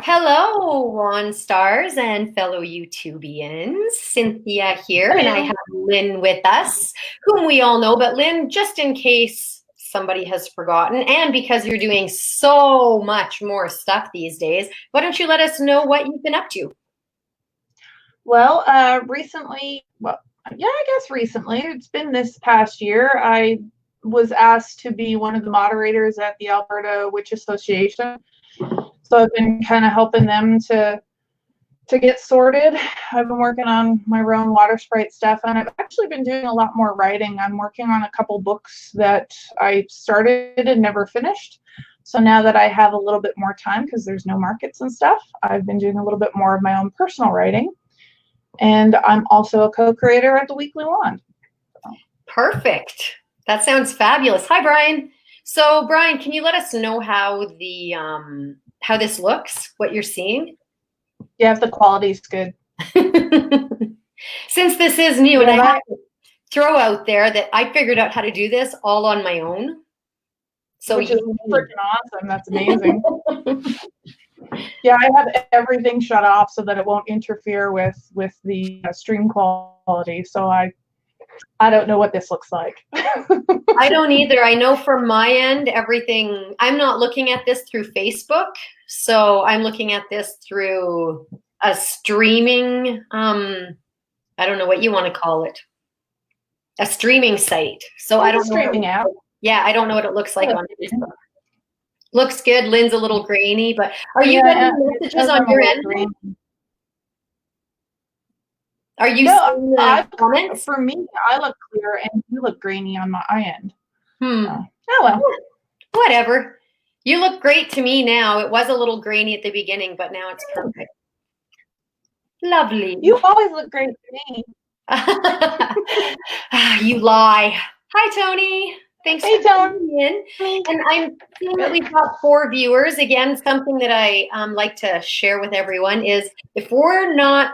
Hello, One Stars and fellow YouTubians. Cynthia here, and I Hello. have Lynn with us, whom we all know. But Lynn, just in case somebody has forgotten, and because you're doing so much more stuff these days, why don't you let us know what you've been up to? Well, recently, yeah, I guess recently, it's been this past year, I was asked to be one of the moderators at the Alberta Witch Association. So I've been kind of helping them to get sorted. I've been working on my own water sprite stuff, and I've actually been doing a lot more writing. I'm working on a couple books that I started and never finished. So now that I have a little bit more time, because there's no markets and stuff, I've been doing a little bit more of my own personal writing. And I'm also a co-creator at the Weekly Wand. Perfect. That sounds fabulous. Hi, Brian. So, Brian, can you let us know how this looks? What you're seeing? Yeah, if the quality's good. Since this is new, and Yeah, I have to throw out there that I figured out how to do this all on my own. So which is freaking awesome. That's amazing. Yeah, I have everything shut off so that it won't interfere with the stream quality. So I don't know what this looks like. I don't either. I know from my end, everything, I'm not looking at this through Facebook. So I'm looking at this through a streaming, I don't know what you want to call it, a streaming site. So I It's a don't know. streaming app. Yeah, I don't know what it looks like on Facebook. Looks good. Lynn's a little grainy, but are you Yeah, getting messages on your end? Are you seeing the comments? For me, I look clear and you look grainy on my end. Oh well. Whatever. You look great to me now. It was a little grainy at the beginning, but now it's perfect. Lovely. You always look great to me. You lie. Hi, Tony. Thanks for tuning in. And I'm seeing that we've got 4 viewers. Again, something that I like to share with everyone is if we're not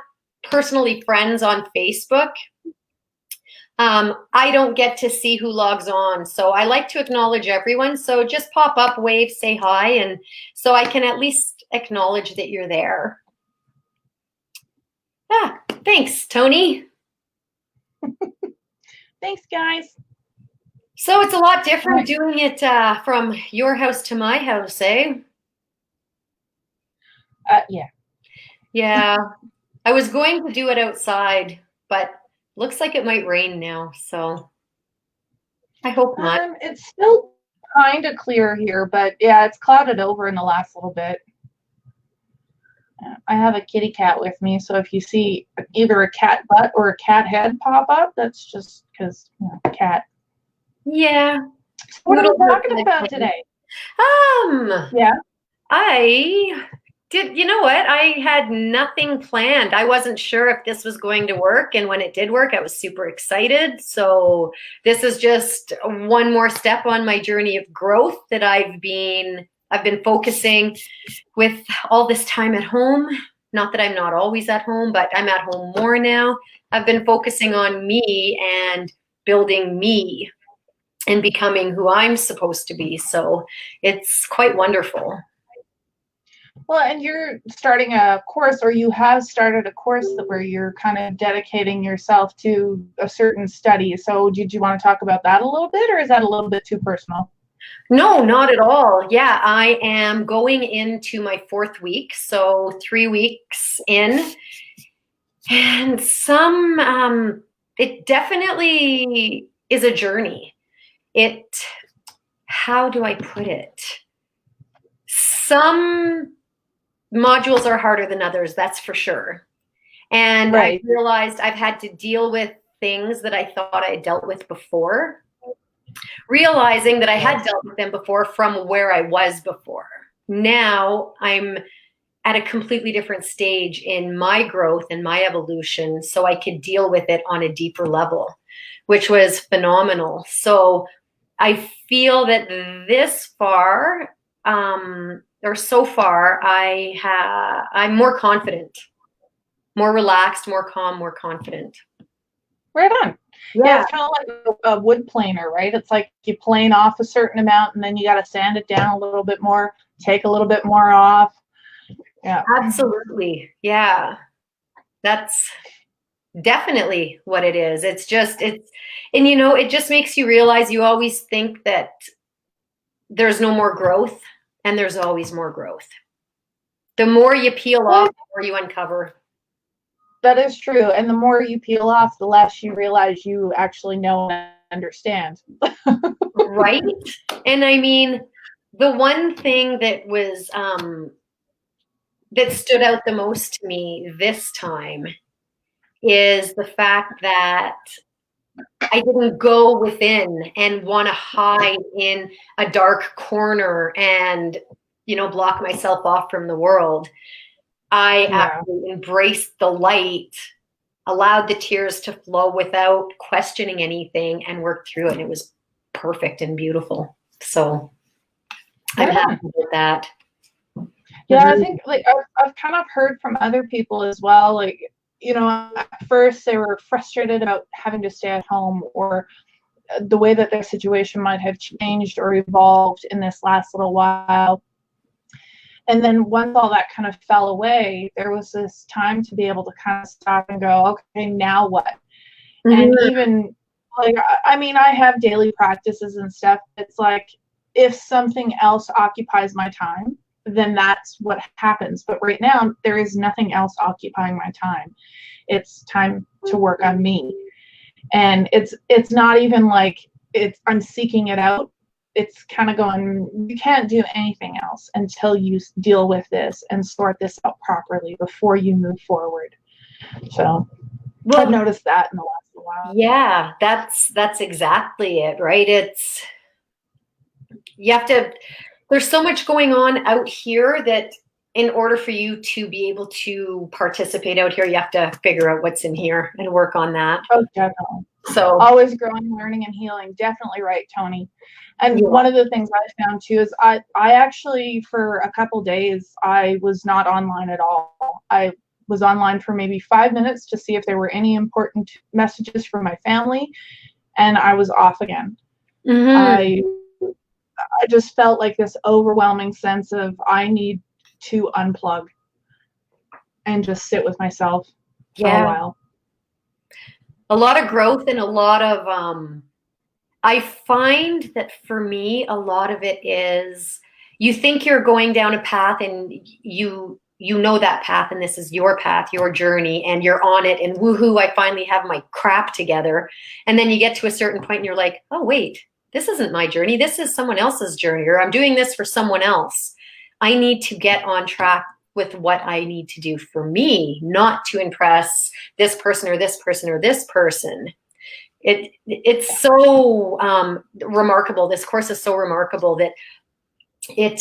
personally friends on Facebook, I don't get to see who logs on. So I like to acknowledge everyone. So just pop up, wave, say hi, and so I can at least acknowledge that you're there. Thanks, Tony. Thanks, guys. So it's a lot different doing it from your house to my house, eh? Yeah. Yeah. I was going to do it outside, but looks like it might rain now, so I hope not. It's still kind of clear here, but yeah, it's clouded over in the last little bit. I have a kitty cat with me, so if you see either a cat butt or a cat head pop up, that's just because, cat. Yeah. What are we talking about today? Yeah. You know what? I had nothing planned. I wasn't sure if this was going to work. And when it did work, I was super excited. So this is just one more step on my journey of growth that I've been focusing with all this time at home. Not that I'm not always at home, but I'm at home more now. I've been focusing on me and building me and becoming who I'm supposed to be. So it's quite wonderful. Well, and you're starting a course, or you have started a course where you're kind of dedicating yourself to a certain study. So did you want to talk about that a little bit, or is that a little bit too personal? No, not at all. Yeah, I am going into my 4th week, so 3 weeks in. And it definitely is a journey. How do I put it? Some modules are harder than others, that's for sure. And I realized I've had to deal with things that I thought I dealt with before, realizing that I had dealt with them before from where I was before. Now I'm at a completely different stage in my growth and my evolution, so I could deal with it on a deeper level, which was phenomenal. So I feel that this far, or so far, I'm more confident, more relaxed, more calm, more confident. Right on. Yeah, it's kind of like a wood planer, right? It's like you plane off a certain amount and then you got to sand it down a little bit more, take a little bit more off. Yeah. Absolutely. Yeah. That's definitely what it is. It's just, and it just makes you realize you always think that there's no more growth, and there's always more growth. The more you peel off, the more you uncover. That is true. And the more you peel off, the less you realize you actually know and understand. Right? And I mean, the one thing that was, that stood out the most to me this time is the fact that I didn't go within and want to hide in a dark corner and, block myself off from the world. I actually embraced the light, allowed the tears to flow without questioning anything, and worked through it. And it was perfect and beautiful. So I'm happy with that. Yeah, I think I've kind of heard from other people as well. Like, at first they were frustrated about having to stay at home, or the way that their situation might have changed or evolved in this last little while. And then once all that kind of fell away, there was this time to be able to kind of stop and go, okay, now what? Mm-hmm. And even like, I mean, I have daily practices and stuff. It's like, if something else occupies my time, then that's what happens. But right now, there is nothing else occupying my time. It's time to work on me. And it's not even like I'm seeking it out. It's kind of going, you can't do anything else until you deal with this and sort this out properly before you move forward. So I've noticed that in the last while. Yeah, that's exactly it, right? There's so much going on out here that in order for you to be able to participate out here, you have to figure out what's in here and work on that. Oh, definitely. So always growing, learning, and healing. Definitely right, Tony. And one of the things I found too is I actually, for a couple days, I was not online at all. I was online for maybe 5 minutes to see if there were any important messages from my family, and I was off again. Mm-hmm. I just felt like this overwhelming sense of I need to unplug and just sit with myself for a while. A lot of growth and a lot of I find that for me, a lot of it is you think you're going down a path, and you know that path, and this is your path, your journey, and you're on it, and woohoo, I finally have my crap together. And then you get to a certain point and you're like, oh wait, this isn't my journey, this is someone else's journey, or I'm doing this for someone else. I need to get on track with what I need to do for me, not to impress this person or this person or this person. It's so remarkable. This course is so remarkable that it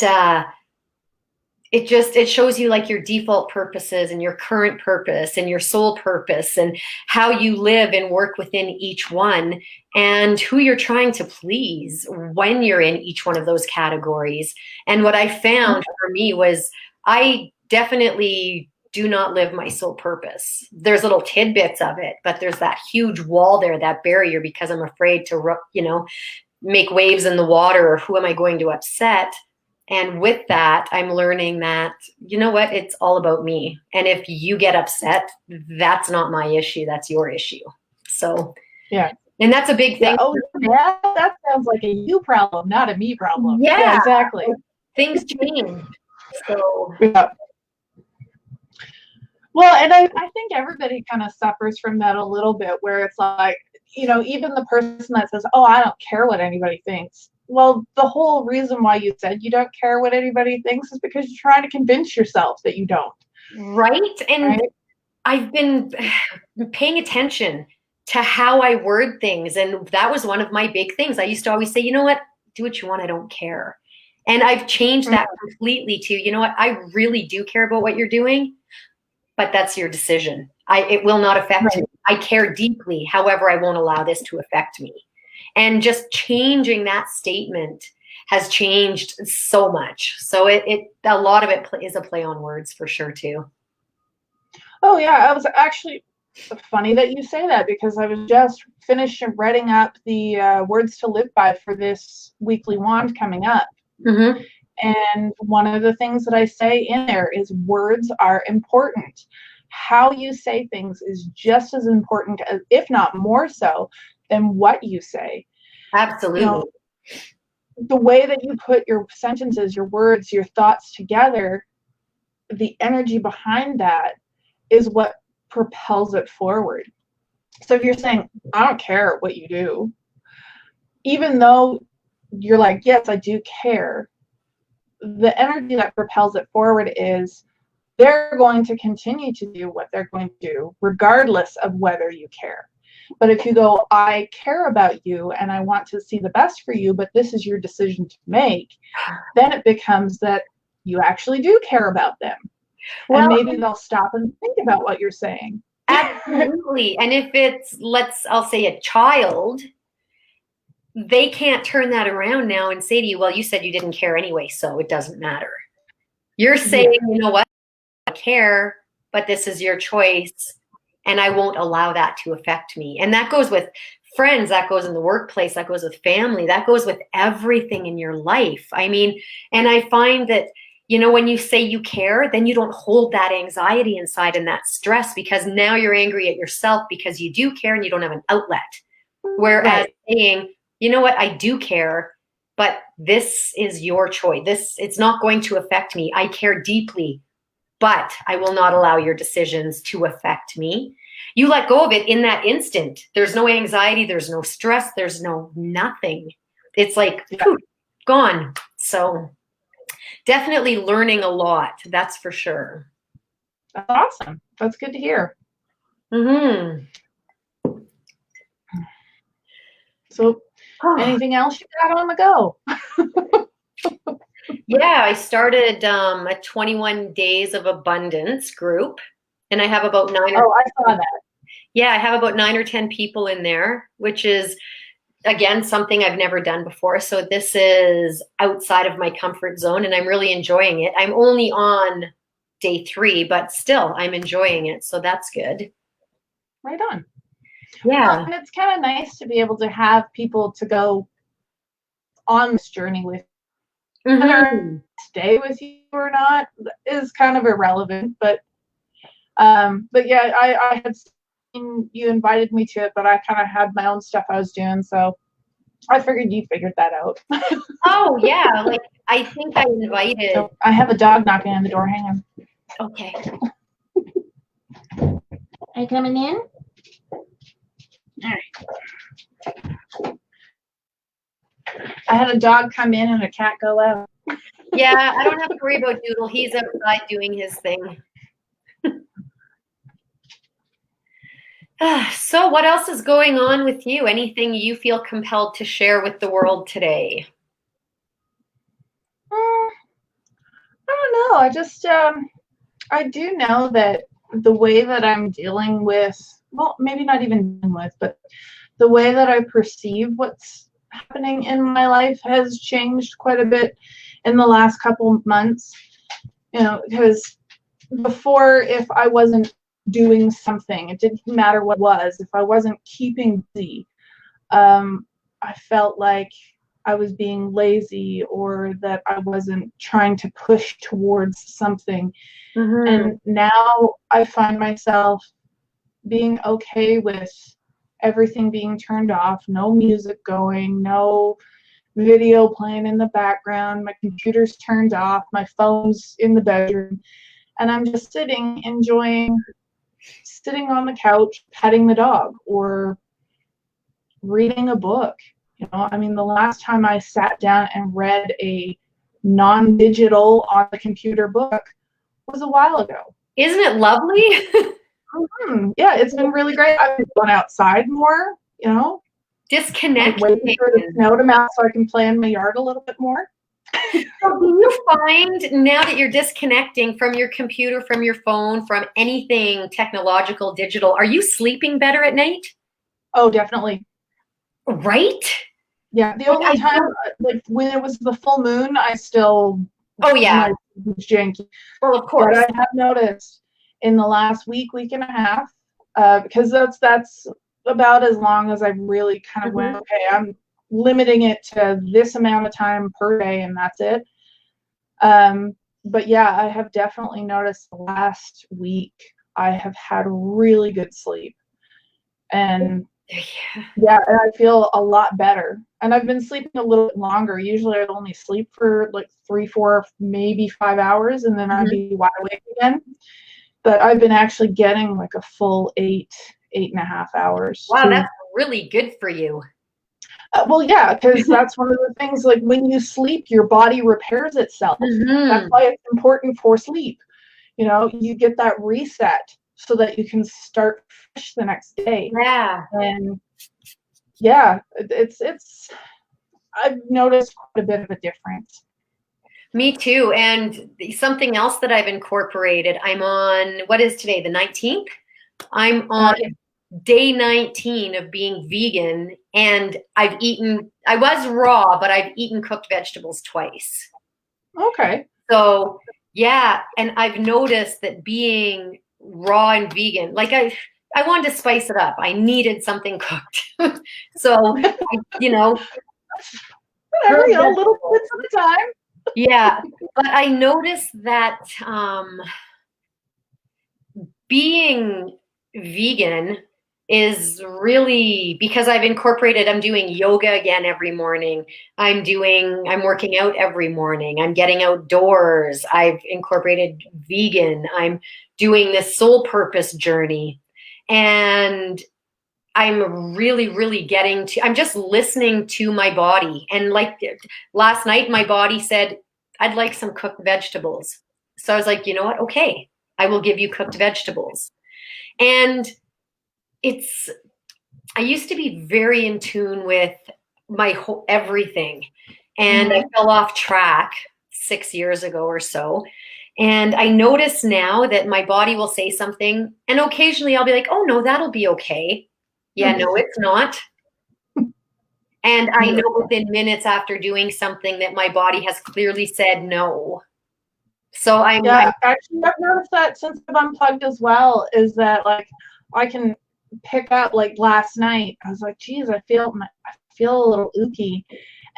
shows you like your default purposes and your current purpose and your soul purpose and how you live and work within each one, and who you're trying to please when you're in each one of those categories. And what I found for me was I definitely do not live my soul purpose. There's little tidbits of it, but there's that huge wall there, that barrier, because I'm afraid to, make waves in the water, or who am I going to upset? And with that, I'm learning that, you know what, it's all about me. And if you get upset, that's not my issue, that's your issue. So, yeah. And that's a big thing. Yeah. Oh, yeah, that sounds like a you problem, not a me problem. Yeah, exactly. Things change. So, yeah. Well, and I think everybody kind of suffers from that a little bit, where it's like, even the person that says, oh, I don't care what anybody thinks. Well, the whole reason why you said you don't care what anybody thinks is because you're trying to convince yourself that you don't. Right. And I've been paying attention to how I word things. And that was one of my big things. I used to always say, you know what, do what you want, I don't care. And I've changed that completely to, you know what, I really do care about what you're doing, but that's your decision. It will not affect me. I care deeply. However, I won't allow this to affect me. And just changing that statement has changed so much. So a lot of it is a play on words for sure too. Oh yeah, I was actually funny that you say that, because I was just finished writing up the words to live by for this weekly wand coming up. Mm-hmm. And one of the things that I say in there is words are important. How you say things is just as important, as, if not more so, than what you say. Absolutely. You know, the way that you put your sentences, your words, your thoughts together, the energy behind that is what propels it forward. So if you're saying, I don't care what you do, even though you're like, yes, I do care, the energy that propels it forward is they're going to continue to do what they're going to do, regardless of whether you care. But if you go, I care about you and I want to see the best for you, but this is your decision to make, then it becomes that you actually do care about them. Well, and maybe they'll stop and think about what you're saying. Absolutely. And if it's, I'll say a child, they can't turn that around now and say to you, well, you said you didn't care anyway, so it doesn't matter. You're saying, you know what, I care, but this is your choice, and I won't allow that to affect me. And that goes with friends, that goes in the workplace, that goes with family, that goes with everything in your life. I mean, and I find that, you know, when you say you care, then you don't hold that anxiety inside and that stress, because now you're angry at yourself because you do care and you don't have an outlet. Whereas saying, you know what, I do care, but this is your choice. It's not going to affect me. I care deeply, but I will not allow your decisions to affect me. You let go of it in that instant. There's no anxiety. There's no stress. There's no nothing. It's like, poof, gone. So definitely learning a lot. That's for sure. That's awesome. That's good to hear. Mm-hmm. So anything else you got on the go? Yeah, I started a 21 Days of Abundance group, and I have about 9 or I saw that. Yeah, I have about 9 or 10 people in there, which is, again, something I've never done before. So this is outside of my comfort zone, and I'm really enjoying it. I'm only on day 3, but still I'm enjoying it. So that's good. Right on. Yeah. And it's kind of nice to be able to have people to go on this journey with. Whether stay with you or not is kind of irrelevant, but yeah, I had seen you invited me to it, but I kind of had my own stuff I was doing, so I figured you figured that out. Oh yeah, like I think I invited. So I have a dog knocking on the door. Hang on. Okay. Are you coming in? All right. I had a dog come in and a cat go out. Yeah, I don't have to worry about Doodle. He's outside doing his thing. So what else is going on with you? Anything you feel compelled to share with the world today? I don't know. I just, I do know that the way that I'm dealing with, well, maybe not even dealing with, but the way that I perceive what's happening in my life has changed quite a bit in the last couple of months. You know, because before, if I wasn't doing something, it didn't matter what it was. If I wasn't keeping busy, I felt like I was being lazy or that I wasn't trying to push towards something. And now I find myself being okay with everything being turned off, no music going, no video playing in the background, my computer's turned off, my phone's in the bedroom, and I'm just sitting on the couch, petting the dog or reading a book. You know, I mean, the last time I sat down and read a non-digital on the computer book was a while ago. Isn't it lovely? Yeah, it's been really great. I've been going outside more, you know. Disconnecting. Waiting for the snow to melt so I can play in my yard a little bit more. So do you find now that you're disconnecting from your computer, from your phone, from anything technological, digital, are you sleeping better at night? Oh, definitely. Right? Yeah, the only time, like when it was the full moon, I still was janky. Well, of course. But I have noticed in the last week and a half, because that's about as long as I've really kind of went, okay, I'm limiting it to this amount of time per day and that's it. But yeah, I have definitely noticed the last week I have had really good sleep. And yeah, and I feel a lot better. And I've been sleeping a little bit longer. Usually I'd only sleep for like 3, 4, maybe 5 hours, and then I'd be wide awake again. But I've been actually getting like a full 8.5 hours. Wow, that's really good for you. Well, yeah, because that's one of the things, like when you sleep, your body repairs itself. That's why it's important for sleep. You know, you get that reset so that you can start fresh the next day. Yeah. And yeah, I've noticed quite a bit of a difference. Me too. And something else that I've incorporated, I'm on, what is today, the 19th? I'm on day 19 of being vegan, and I was raw, but I've eaten cooked vegetables twice. Okay. So yeah, and I've noticed that being raw and vegan, like I wanted to spice it up. I needed something cooked. So, you know, whatever, you know, little bits at a time. Yeah, but I noticed that being vegan is really, because I've incorporated, I'm doing yoga again every morning. I'm working out every morning. I'm getting outdoors. I've incorporated vegan. I'm doing this soul purpose journey. And I'm really, really I'm just listening to my body. And like last night, my body said, I'd like some cooked vegetables. So I was like, you know what? Okay, I will give you cooked vegetables. And I used to be very in tune with my whole everything. And I fell off track 6 years ago or so. And I notice now that my body will say something, and occasionally I'll be like, oh no, that'll be okay. Yeah, no, it's not. And I know within minutes after doing something that my body has clearly said no. So actually I've noticed that since I've unplugged as well, is that like I can pick up, like last night I was like, geez, I feel a little ooky,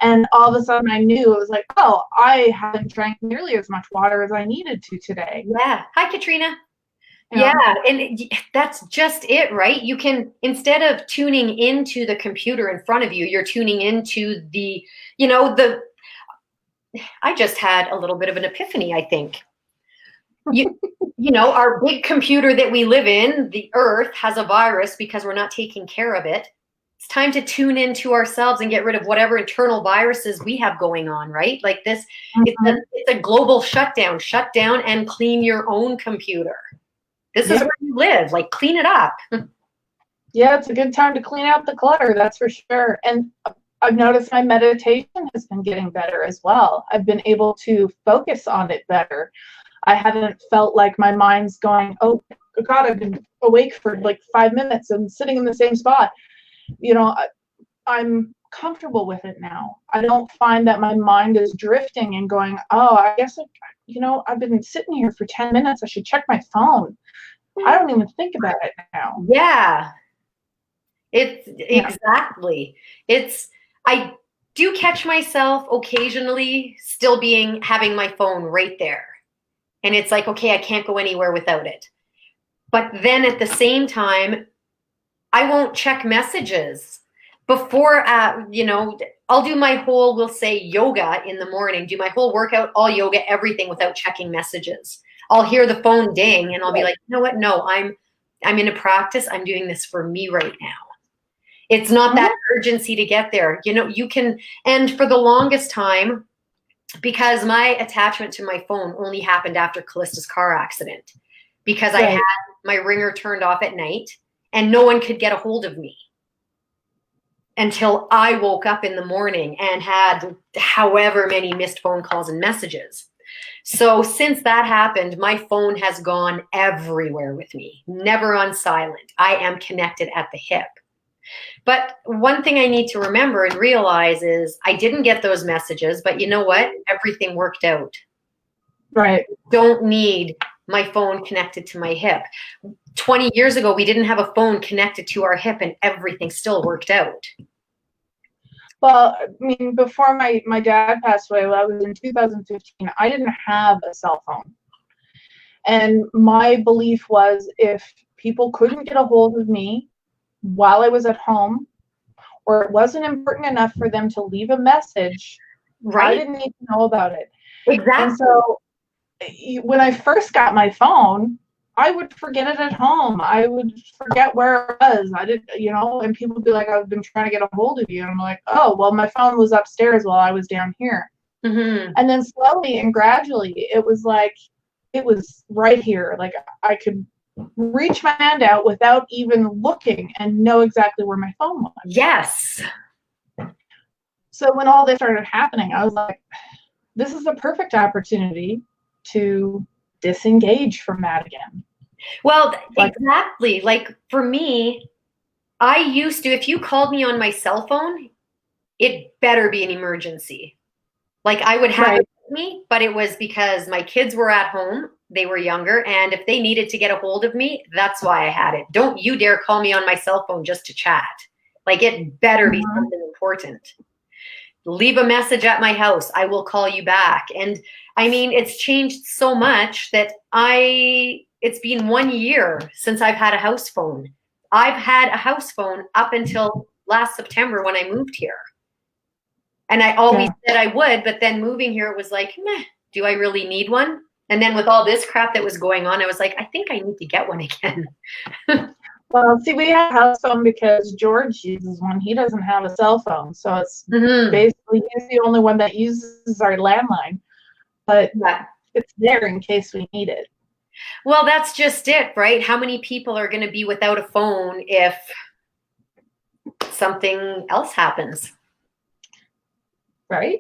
and all of a sudden I knew, it was like, oh, I haven't drank nearly as much water as I needed to today. Yeah. Hi, Katrina. Yeah, and that's just it, right? You can, instead of tuning into the computer in front of you, you're tuning into I just had a little bit of an epiphany, I think. Our big computer that we live in, the Earth, has a virus because we're not taking care of it. It's time to tune into ourselves and get rid of whatever internal viruses we have going on, right? Like this, it's a global shutdown. Shut down and clean your own computer. This is where you live. Like, clean it up. Yeah, it's a good time to clean out the clutter, that's for sure. And I've noticed my meditation has been getting better as well. I've been able to focus on it better. I haven't felt like my mind's going, oh God, I've been awake for like 5 minutes and sitting in the same spot. You know, I'm comfortable with it now. I don't find that my mind is drifting and going, oh, I guess, I've been sitting here for 10 minutes. I should check my phone. I don't even think about it now. Yeah. Exactly. I do catch myself occasionally still having my phone right there. And it's like, okay, I can't go anywhere without it. But then at the same time, I won't check messages before, I'll do my whole, we'll say yoga in the morning, do my whole workout, all yoga, everything without checking messages. I'll hear the phone ding and I'll be like, you know what? No, I'm in a practice. I'm doing this for me right now. It's not that urgency to get there. You can, and for the longest time, because my attachment to my phone only happened after Callista's car accident, because I had my ringer turned off at night and no one could get a hold of me until I woke up in the morning and had however many missed phone calls and messages. So since that happened, my phone has gone everywhere with me, never on silent. I am connected at the hip. But one thing I need to remember and realize is I didn't get those messages, but you know what? Everything worked out. Right. Don't need my phone connected to my hip. 20 years ago, we didn't have a phone connected to our hip and everything still worked out. Well, I mean, before my dad passed away, well, I was in 2015, I didn't have a cell phone. And my belief was if people couldn't get a hold of me while I was at home, or it wasn't important enough for them to leave a message, Right. I didn't need to know about it. Exactly. And so when I first got my phone, I would forget it at home. I would forget where it was. I didn't, and people would be like, I've been trying to get a hold of you. And I'm like, oh, well, my phone was upstairs while I was down here. Mm-hmm. And then slowly and gradually, it was right here. Like I could reach my hand out without even looking and know exactly where my phone was. Yes. So when all this started happening, I was like, this is a perfect opportunity to disengage from that again. Well, exactly. Like for me, I used to, if you called me on my cell phone, it better be an emergency. Like I would have it with me, but it was because my kids were at home, they were younger, and if they needed to get a hold of me, that's why I had it. Don't you dare call me on my cell phone just to chat. Like it better be something important. Leave a message at my house. I will call you back. And I mean, it's changed so much that it's been 1 year since I've had a house phone. I've had a house phone up until last September when I moved here. And I always said I would, but then moving here, it was like, meh, do I really need one? And then with all this crap that was going on, I was like, I think I need to get one again. Well, see, we have a house phone because George uses one. He doesn't have a cell phone. So it's basically he's the only one that uses our landline. But it's there in case we need it. Well, that's just it, right? How many people are going to be without a phone if something else happens? Right?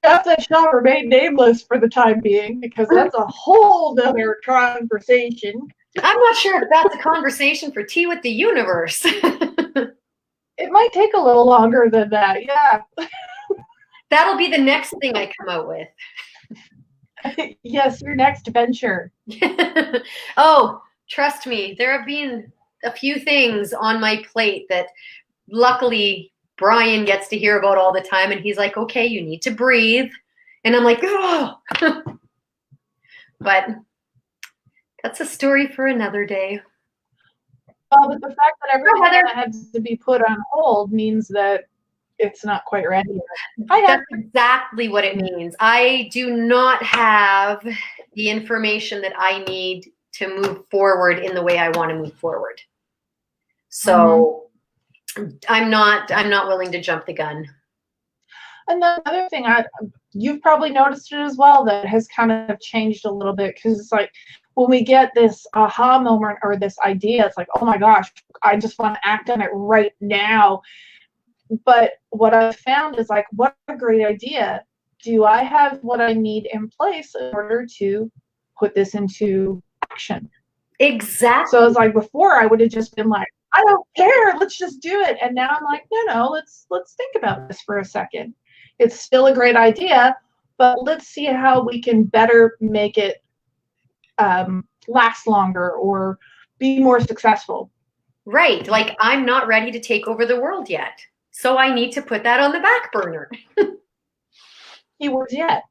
Stuff that shall remain nameless for the time being, because that's a whole other conversation. I'm not sure if that's a conversation for Tea with the Universe. It might take a little longer than that, yeah. That'll be the next thing I come out with. Yes, your next venture. Oh, trust me, there have been a few things on my plate that luckily Brian gets to hear about all the time, and he's like, okay, you need to breathe. And I'm like, oh. But that's a story for another day. Well, but the fact that everything that had to be put on hold means that it's not quite ready. That's exactly what it means. I do not have the information that I need to move forward in the way I want to move forward. So I'm not willing to jump the gun. And the other thing, you've probably noticed it as well, that has kind of changed a little bit, because it's like when we get this aha moment or this idea, it's like, oh my gosh, I just want to act on it right now. But what I've found is like, what a great idea. Do I have what I need in place in order to put this into action? Exactly. So it's like before I would have just been like, I don't care, let's just do it. And now I'm like, no, let's think about this for a second. It's still a great idea, but let's see how we can better make it last longer or be more successful. Right. Like I'm not ready to take over the world yet. So I need to put that on the back burner. Keywords yet.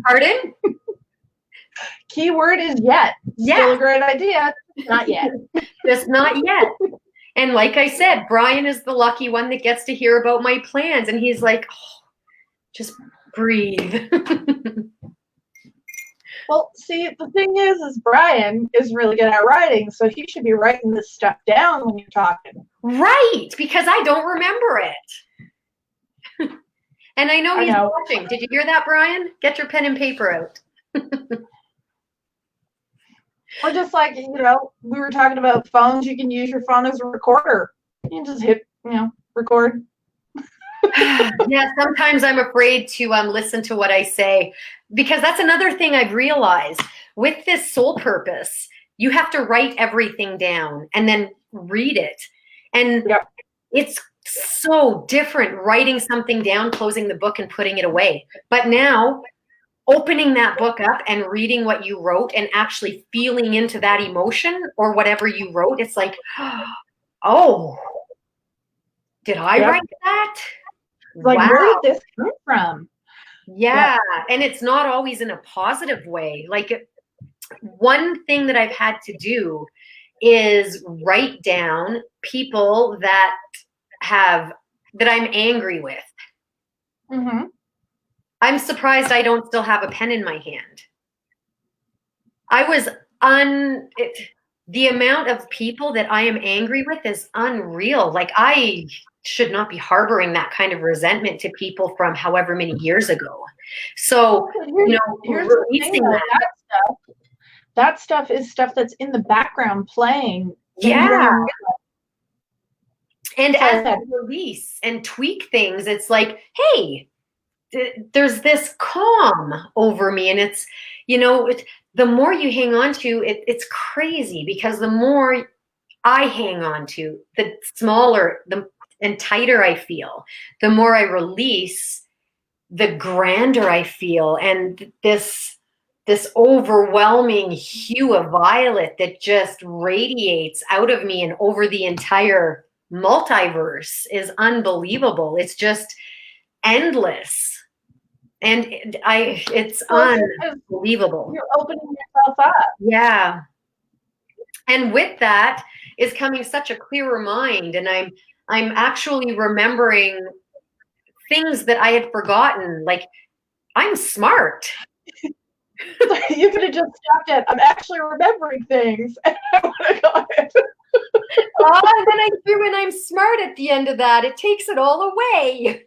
Pardon? Keyword is yet. Yeah. Still a great idea. Not yet. Just not yet. And like I said, Brian is the lucky one that gets to hear about my plans. And he's like, oh, just breathe. Well, see, the thing is Brian is really good at writing, so he should be writing this stuff down when you're talking. Right, because I don't remember it. And I know he's watching. Did you hear that, Brian? Get your pen and paper out. Or just like, we were talking about phones, you can use your phone as a recorder. You can just hit, record. Yeah, sometimes I'm afraid to listen to what I say, because that's another thing I've realized with this soul purpose. You have to write everything down and then read it. And it's so different writing something down, closing the book and putting it away. But now opening that book up and reading what you wrote and actually feeling into that emotion or whatever you wrote, it's like, Oh, did I write that? Like, Wow. where did this come from? Yeah. And it's not always in a positive way. Like, one thing that I've had to do is write down people that I'm angry with. Mm-hmm. I'm surprised I don't still have a pen in my hand. I was the amount of people that I am angry with is unreal. Like, I should not be harboring that kind of resentment to people from however many years ago. So, here's the thing, though, that stuff is stuff that's in the background playing. Yeah. And so as I release and tweak things, it's like, hey, there's this calm over me. And it's, the more you hang on to it, it's crazy, because the more I hang on to, the smaller and tighter I feel. The more I release, the grander I feel. And this overwhelming hue of violet that just radiates out of me and over the entire multiverse is unbelievable. It's just endless. And it's unbelievable. You're opening yourself up. Yeah. And with that is coming such a clearer mind. And I'm actually remembering things that I had forgotten. Like, I'm smart. You could have just stopped at, I'm actually remembering things. And I would have got it. And then I threw in, I'm smart at the end of that. It takes it all away.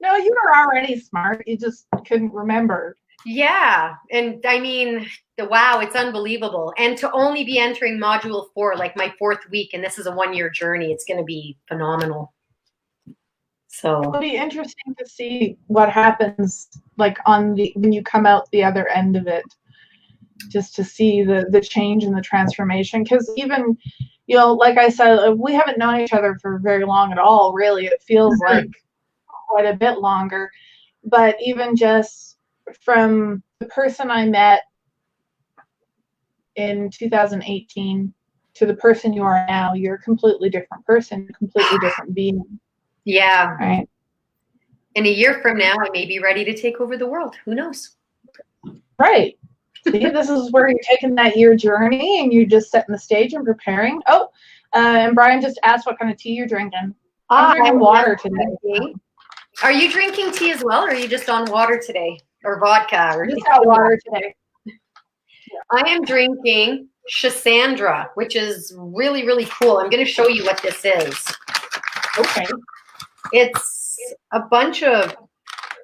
No, you were already smart. You just couldn't remember. Yeah. And I mean, wow, it's unbelievable. And to only be entering module 4, like my 4th week, and this is a 1-year journey, it's going to be phenomenal. So it'll be interesting to see what happens, like, when you come out the other end of it, just to see the change and the transformation. Because even, like I said, we haven't known each other for very long at all, really. It feels like quite a bit longer. But even just from the person I met in 2018 to the person you are now, you're a completely different person, a completely different being. Yeah. Right. And a year from now, I may be ready to take over the world. Who knows? Right. See, this is where you're taking that year journey and you're just setting the stage and preparing. Oh, and Brian just asked what kind of tea you're drinking. I'm drinking water today. Are you drinking tea as well, or are you just on water today? Or vodka? Or just got water today. I am drinking Cassandra, which is really, really cool. I'm going to show you what this is. Okay. It's a bunch of,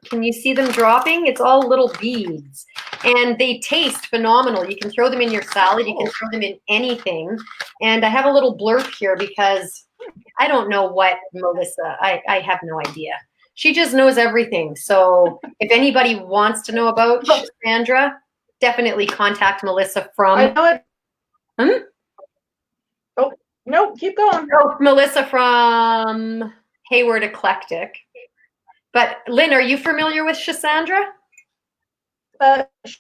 can you see them dropping? It's all little beads. And they taste phenomenal. You can throw them in your salad. You can throw them in anything. And I have a little blurb here because I don't know what Melissa, I have no idea. She just knows everything. So if anybody wants to know about Cassandra, definitely contact Melissa from. I know it. Oh, no, keep going. Oh, Melissa from Hayward Eclectic. But Lynn, are you familiar with Cassandra?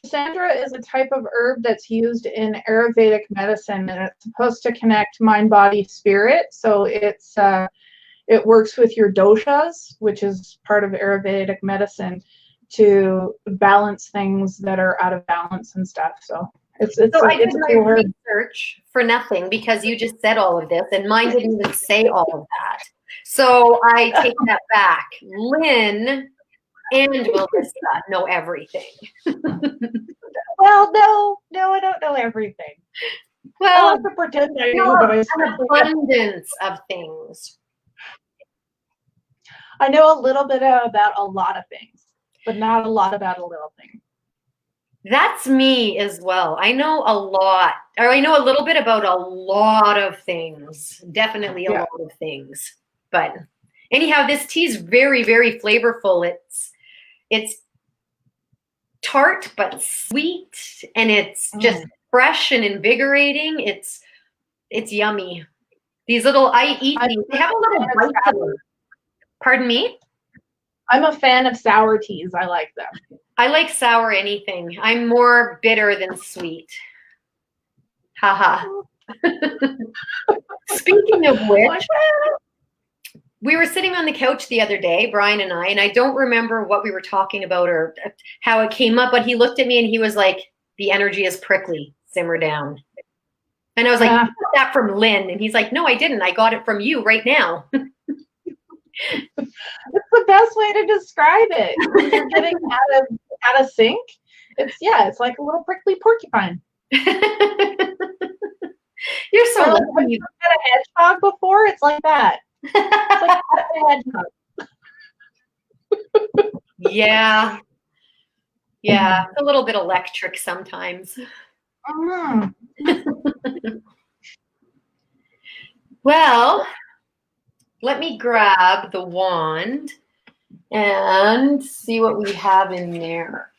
Cassandra is a type of herb that's used in Ayurvedic medicine, and it's supposed to connect mind, body, spirit. So it works with your doshas, which is part of Ayurvedic medicine, to balance things that are out of balance and stuff. So I did my research for nothing, because you just said all of this, and mine didn't even say all of that. So I take that back. Lynn and Melissa know everything. Well, no, I don't know everything. Well, I have to pretend I do, but an abundance of things. I know a little bit about a lot of things, but not a lot about a little thing. That's me as well. I know a lot, or I know a little bit about a lot of things. Definitely a lot of things. But anyhow, this tea is very, very flavorful. It's tart but sweet, and it's just fresh and invigorating. It's yummy. These little, I eat these. They have a little bite to them. Pardon me? I'm a fan of sour teas. I like them. I like sour anything. I'm more bitter than sweet. Haha. Speaking of which, we were sitting on the couch the other day, Brian and I don't remember what we were talking about or how it came up, but he looked at me and he was like, the energy is prickly, simmer down. And I was like, you got that from Lynn. And he's like, no, I didn't. I got it from you right now. It's the best way to describe it. When you're getting out of sync, it's like a little prickly porcupine. You're so lucky. Have you had a hedgehog before? It's like that. It's like a hedgehog. Yeah. Yeah. It's a little bit electric sometimes. Well, let me grab the wand and see what we have in there.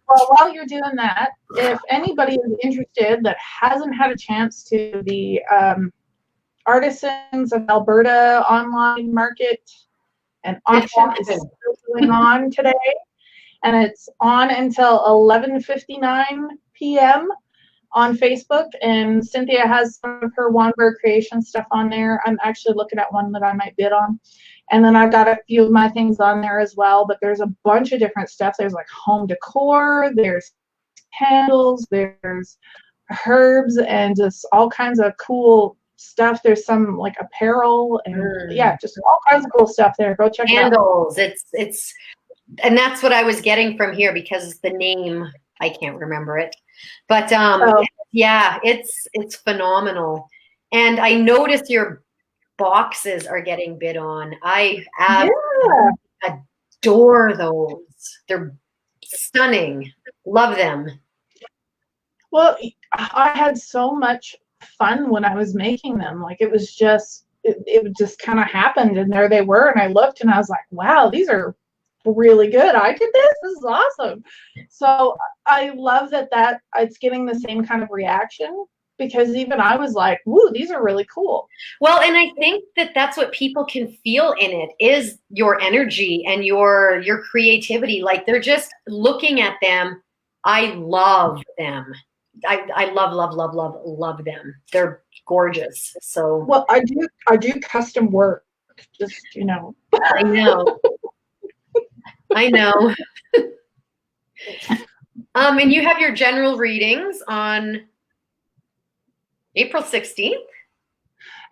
Well, while you're doing that, if anybody is interested that hasn't had a chance to, the Artisans of Alberta online market and auction is still going on today, and it's on until 11:59 p.m. on Facebook, and Cynthia has some of her Wandberg creation stuff on there. I'm actually looking at one that I might bid on. And then I've got a few of my things on there as well, but there's a bunch of different stuff. There's like home decor, there's candles, there's herbs, and just all kinds of cool stuff. There's some like apparel and yeah, just all kinds of cool stuff there. Go check candles. it out. It's and that's what I was getting from here because the name, I can't remember it. But yeah, it's phenomenal. And I noticed your boxes are getting bid on. I adore those. They're stunning. Love them. Well, I had so much fun when I was making them. Like it was just, it just kind of happened, and there they were. And I looked and I was like, wow, these are really good. I did this. This is awesome. So I love that it's getting the same kind of reaction, because even I was like, woo, these are really cool. Well, and I think that's what people can feel in it is your energy and your creativity. Like they're just looking at them. I love them. I love them. They're gorgeous. So well, I do custom work. Just I know. I know. And you have your general readings on April 16th?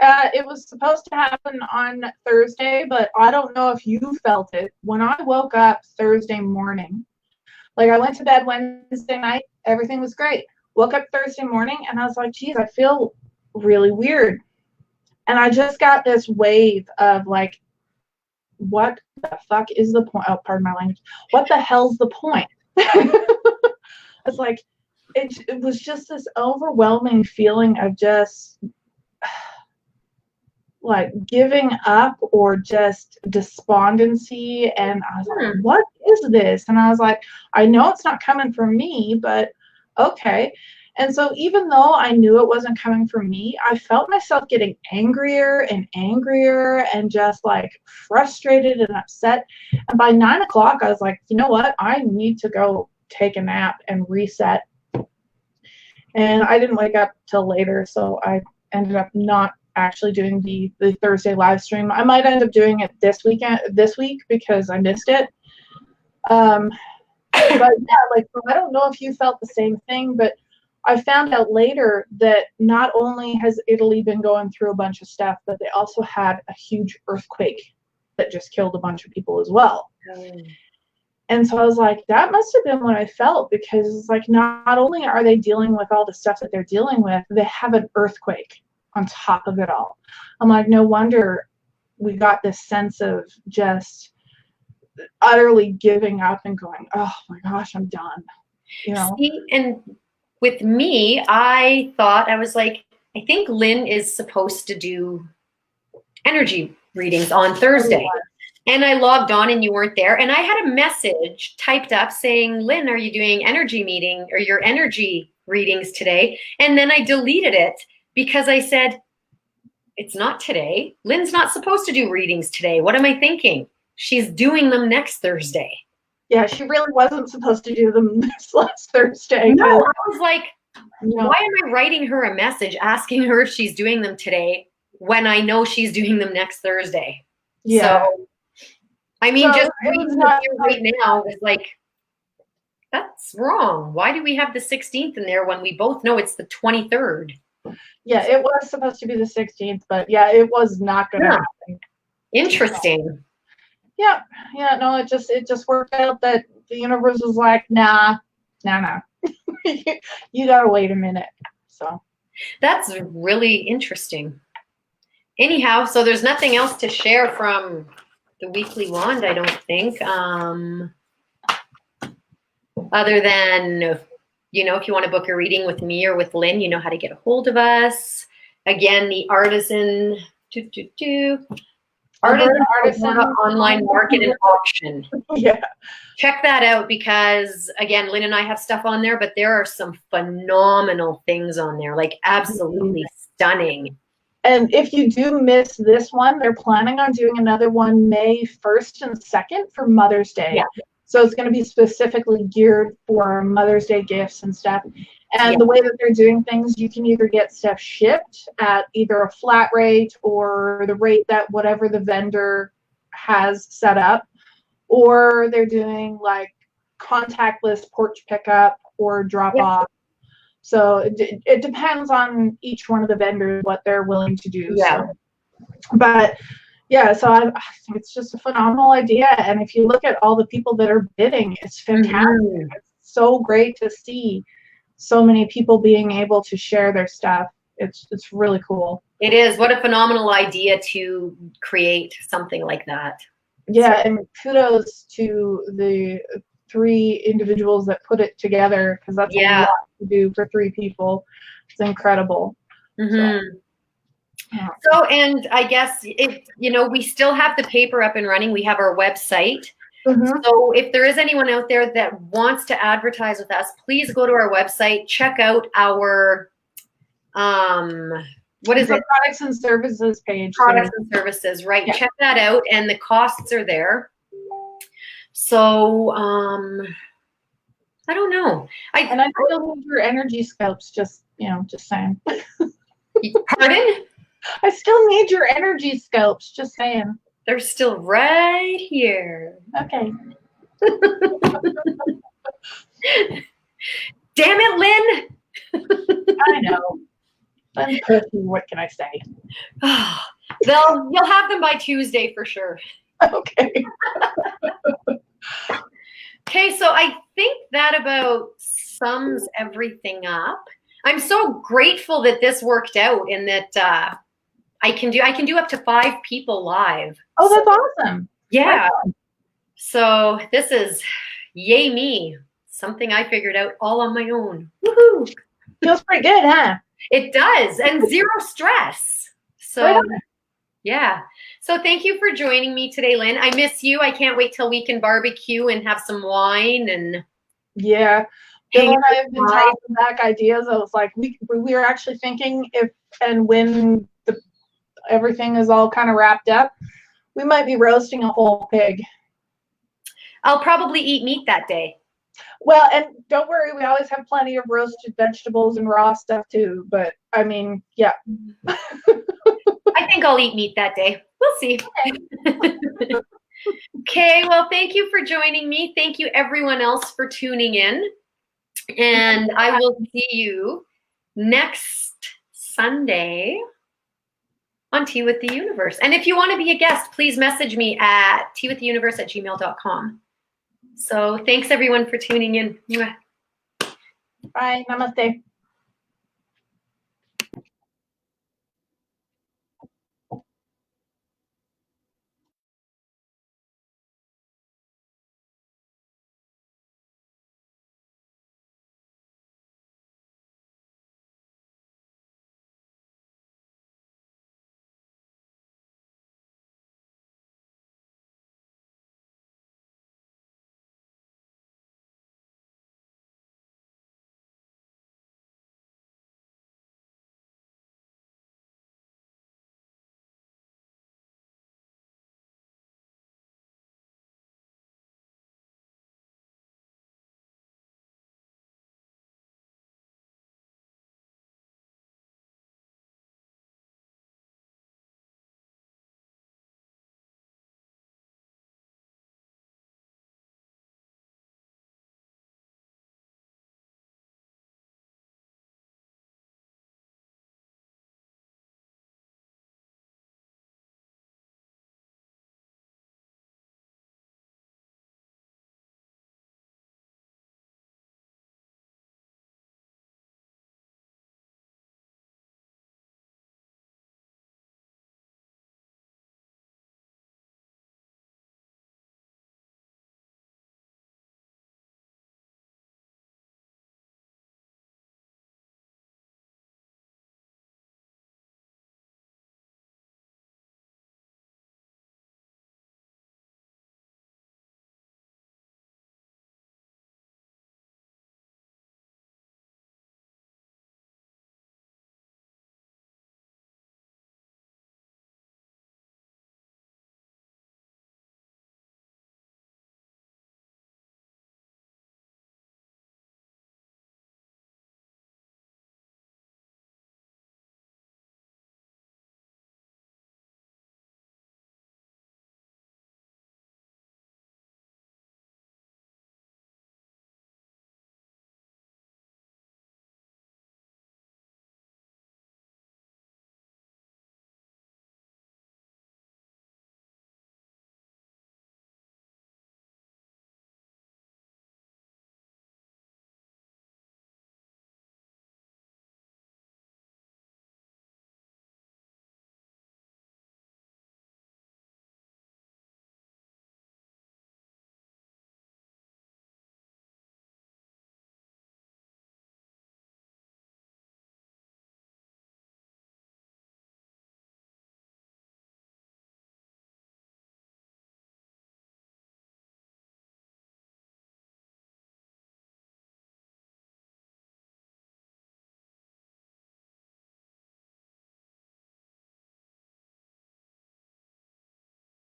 It was supposed to happen on Thursday, but I don't know if you felt it. When I woke up Thursday morning, like I went to bed Wednesday night, everything was great. Woke up Thursday morning and I was like, geez, I feel really weird. And I just got this wave of like, what the fuck is the point? Oh, pardon my language. What the hell's the point? It's like, it was just this overwhelming feeling of just like giving up or just despondency. And I was like, what is this? And I was like, I know it's not coming from me, but okay. And so even though I knew it wasn't coming from me, I felt myself getting angrier and angrier and just like frustrated and upset. And by 9 o'clock, I was like, you know what? I need to go take a nap and reset. And I didn't wake up till later, so I ended up not actually doing the Thursday live stream. I might end up doing it this week because I missed it. But yeah, like I don't know if you felt the same thing, but I found out later that not only has Italy been going through a bunch of stuff, but they also had a huge earthquake that just killed a bunch of people as well. And so I was like, that must have been what I felt, because it's like not only are they dealing with all the stuff that they're dealing with, they have an earthquake on top of it all. I'm like, no wonder we got this sense of just utterly giving up and going, oh my gosh, I'm done. See, and with me, I thought, I was like, I think Lynn is supposed to do energy readings on Thursday. And I logged on and you weren't there. And I had a message typed up saying, Lynn, are you doing energy meeting or your energy readings today? And then I deleted it because I said, it's not today. Lynn's not supposed to do readings today. What am I thinking? She's doing them next Thursday. Yeah, she really wasn't supposed to do them this last Thursday. No, I was like, why am I writing her a message asking her if she's doing them today when I know she's doing them next Thursday? Yeah. So, I mean, just reading it right now is like, that's wrong. Why do we have the 16th in there when we both know it's the 23rd? Yeah, it was supposed to be the 16th, but yeah, it was not going to happen. Interesting. Yeah, no, it just worked out that the universe was like, nah. You gotta wait a minute. So that's really interesting. Anyhow, so there's nothing else to share from the weekly wand, I don't think. Other than, you know, if you want to book a reading with me or with Lynn, you know how to get a hold of us. Again, the Artisan online market and auction. Yeah. Check that out because, again, Lynn and I have stuff on there, but there are some phenomenal things on there, like absolutely stunning. And if you do miss this one, they're planning on doing another one May 1st and 2nd for Mother's Day. Yeah. So it's going to be specifically geared for Mother's Day gifts and stuff. And the way that they're doing things, you can either get stuff shipped at either a flat rate or the rate that whatever the vendor has set up, or they're doing like contactless porch pickup or drop off. So it depends on each one of the vendors what they're willing to do. Yeah. So. But yeah, so I think it's just a phenomenal idea. And if you look at all the people that are bidding, it's fantastic. Mm-hmm. It's so great to see so many people being able to share their stuff. It's really cool. It is. What a phenomenal idea to create something like that. Yeah, and kudos to the 3 individuals that put it together, because that's a lot to do for 3 people. It's incredible. Mm-hmm. So, and I guess if, you know, we still have the paper up and running. We have our website. Mm-hmm. So if there is anyone out there that wants to advertise with us, please go to our website, check out our, what is it? Products and services page. Products and services, right. Yeah. Check that out. And the costs are there. So, I don't know. I still need your energy scopes, just saying. Pardon? I still need your energy scopes, just saying. They're still right here. Okay. Damn it, Lynn. I know. I'm pushy, what can I say? You'll have them by Tuesday for sure. Okay. Okay, so I think that about sums everything up. I'm so grateful that this worked out and that I can do up to 5 people live. Oh, that's awesome. Yeah. So this is yay me. Something I figured out all on my own. Woohoo! Feels pretty good, huh? It does, and 0 stress. So yeah. So thank you for joining me today, Lynn. I miss you. I can't wait till we can barbecue and have some wine and yeah. Bill and I have been tossing back ideas. I was like, we were actually thinking if and when everything is all kind of wrapped up, we might be roasting a whole pig. I'll probably eat meat that day. Well, and don't worry, we always have plenty of roasted vegetables and raw stuff too. But I mean, yeah. I think I'll eat meat that day. We'll see. Okay, well, thank you for joining me. Thank you, everyone else, for tuning in. And I will see you next Sunday on Tea with the Universe. And if you want to be a guest, please message me at teawiththeuniverse@gmail.com. So thanks, everyone, for tuning in. Bye. Namaste.